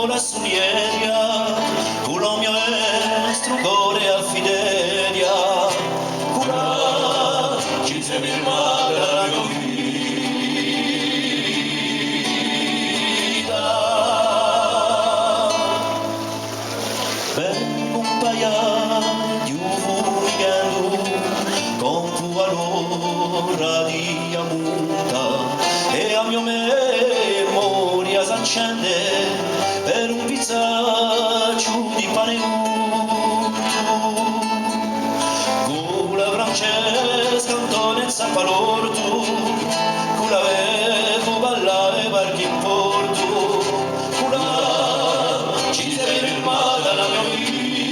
la sunieria, culo mio estro core a fidelia, cura ci se mi rimane la mia vita. Vengo un paio di uvugando con tua l'ora di amuta e a mio memoria s'accende per un pizzaccio di pane con la Francesca Antonezza Palordo con la vevo balla e barchi in porto con la ci si fermata la mia vita.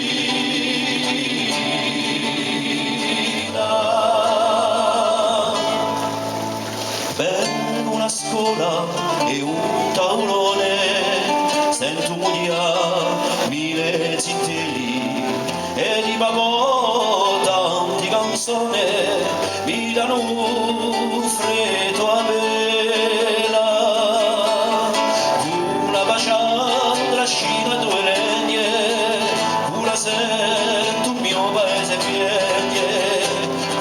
Per una scuola e un tavolone sento mille zittelli e di babò tanti canzone mi danno freddo a vela una baciandra scina due legne una sento un mio paese piene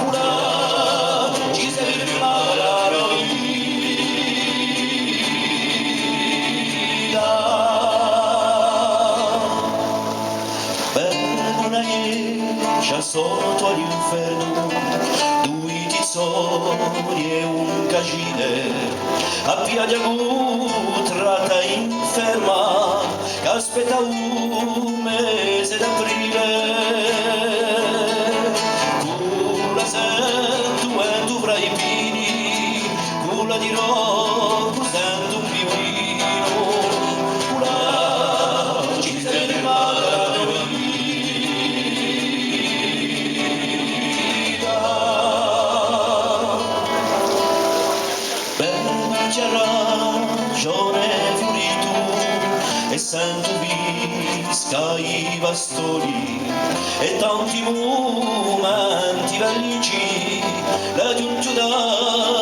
una ci si ferma la c'è sotto all'inferno due tizzoni e un cagine a via di Agutrata inferma che aspetta un mese d'aprile con la sento e tu fra i pini con la dirò sento un violino con la ci sei rimasta ragione fiorito e sento visca i bastoni e tanti momenti felici la giunta